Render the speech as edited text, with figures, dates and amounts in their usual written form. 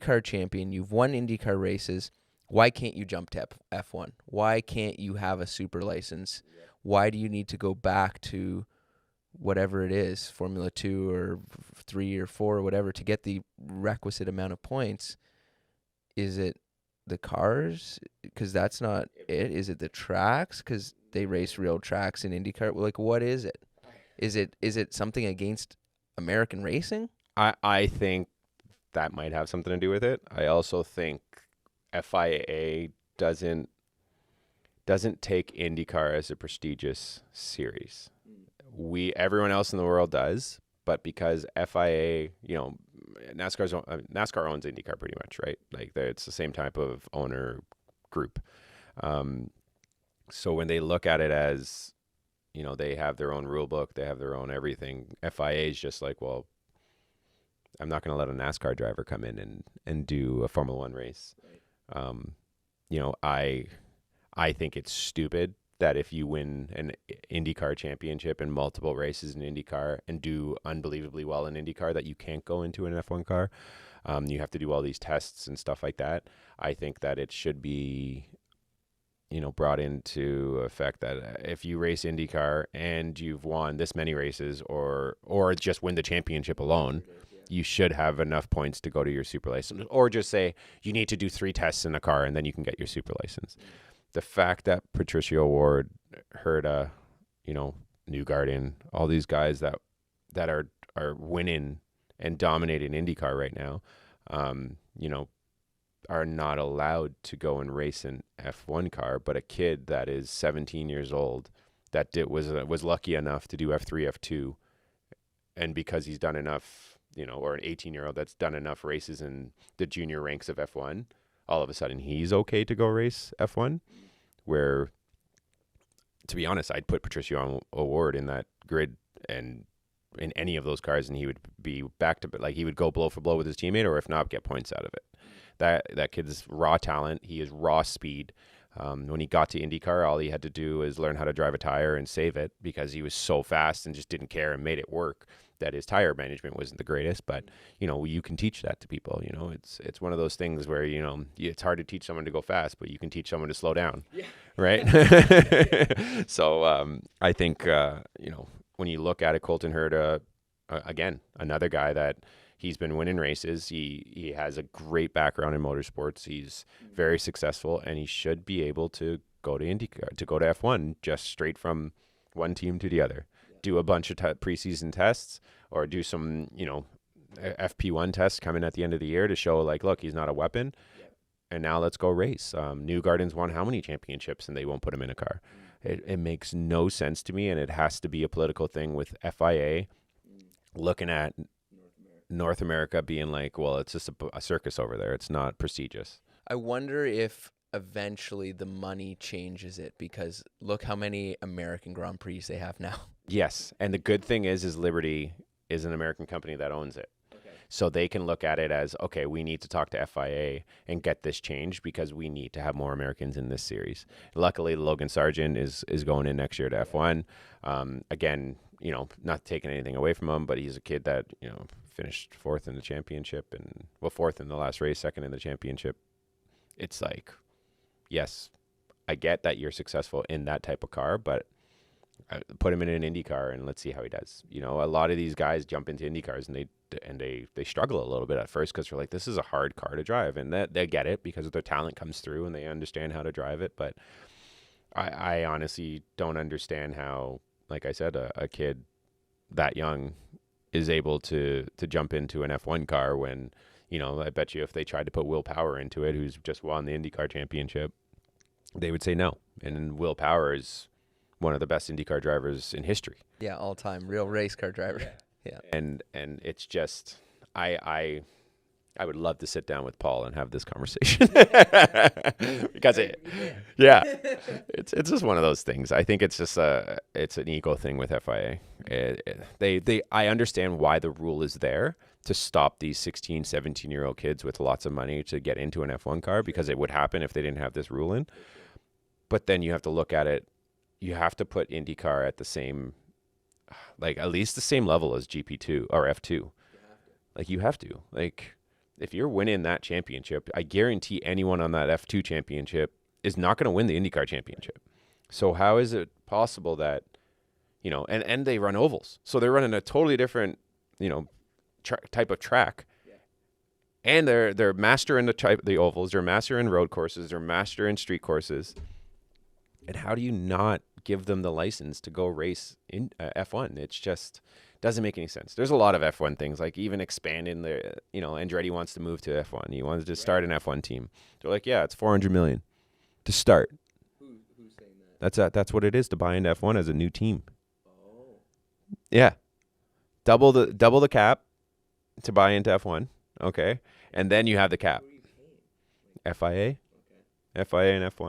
IndyCar champion. You've won IndyCar races. Why can't you jump to F1? Why can't you have a super license? Why do you need to go back to whatever it is, Formula 2 or 3 or 4 or whatever, to get the requisite amount of points? Is it the cars? Because that's not it. Is it the tracks? Because they race real tracks in IndyCar. Like, what is it? Is it something against American racing? I think that might have something to do with it. I also think FIA doesn't take IndyCar as a prestigious series. Everyone else in the world does, but because FIA, NASCAR owns IndyCar pretty much, right? Like it's the same type of owner group. So when they look at it as, they have their own rule book, they have their own everything. FIA is just like, well, I'm not going to let a NASCAR driver come in and do a Formula One race. I think it's stupid that if you win an IndyCar championship and multiple races in IndyCar and do unbelievably well in IndyCar, that you can't go into an F1 car. You have to do all these tests and stuff like that. I think that it should be, brought into effect that if you race IndyCar and you've won this many races or just win the championship alone, you should have enough points to go to your super license, or just say you need to do 3 tests in a car and then you can get your super license. The fact that Patricio Ward, Herta, Newgarden, all these guys that are winning and dominating IndyCar right now, are not allowed to go and race an F1 car, but a kid that is 17 years old that was lucky enough to do F3, F2, and because he's done enough, or an 18-year-old that's done enough races in the junior ranks of F1, all of a sudden he's okay to go race F1, where, to be honest, I'd put Patricio O'Ward in that grid and in any of those cars, and he would be back to, like, he would go blow for blow with his teammate, or if not, get points out of it. That kid's raw talent. He is raw speed. When he got to IndyCar, all he had to do is learn how to drive a tire and save it, because he was so fast and just didn't care and made it work, that his tire management wasn't the greatest. But, you can teach that to people. It's one of those things where, it's hard to teach someone to go fast, but you can teach someone to slow down. Yeah. Right? So I think, when you look at it, Colton Herta, again, another guy that he's been winning races. He has a great background in motorsports. He's very successful, and he should be able to go to IndyCar, to go to F1, just straight from one team to the other. Do a bunch of preseason tests, or do some, FP1 tests coming at the end of the year to show, like, look, he's not a weapon. And now let's go race. Newgarden's won how many championships, and they won't put him in a car? It makes no sense to me, and it has to be a political thing with FIA looking at North America being like, well, it's just a circus over there. It's not prestigious. I wonder if eventually the money changes it, because look how many American Grand Prix they have now. Yes, and the good thing is Liberty is an American company that owns it. So they can look at it as, okay, we need to talk to FIA and get this changed, because we need to have more Americans in this series. Luckily, Logan Sargent is going in next year to F1. Again, not taking anything away from him, but he's a kid that, finished 4th in the championship, and 4th in the last race, 2nd in the championship. It's like, yes, I get that you're successful in that type of car, but put him in an Indy car and let's see how he does. A lot of these guys jump into Indy cars and they struggle a little bit at first, because they're like, this is a hard car to drive, and that they get it because their talent comes through and they understand how to drive it. But I honestly don't understand how, like I said, a kid that young is able to jump into an F1 car when, I bet you if they tried to put Will Power into it, who's just won the IndyCar championship, they would say no. And Will Power is one of the best IndyCar drivers in history. Yeah, all time, real race car driver. Yeah. And it's just, I would love to sit down with Paul and have this conversation because it's just one of those things. I think it's just it's an ego thing with FIA. I understand why the rule is there, to stop these 16, 17-year-old kids with lots of money to get into an F1 car, because it would happen if they didn't have this rule in. But then you have to look at it. You have to put IndyCar at the same, like, at least the same level as GP2 or F2. Like, you have to. Like, if you're winning that championship, I guarantee anyone on that F2 championship is not going to win the IndyCar championship. So how is it possible that, and they run ovals. So they're running a totally different, type of track. Yeah. And they're master in the ovals, they're master in road courses, they're master in street courses. And how do you not give them the license to go race in F1? It's just doesn't make any sense. There's a lot of F1 things, like even expanding the, Andretti wants to move to F1. He wants to start an F1 team. They're like, yeah, it's $400 million to start. Who's saying that? That's what it is to buy into F1 as a new team. Oh. Yeah. Double the cap to buy into F1. Okay. And then you have the cap. FIA. Okay. FIA and F1.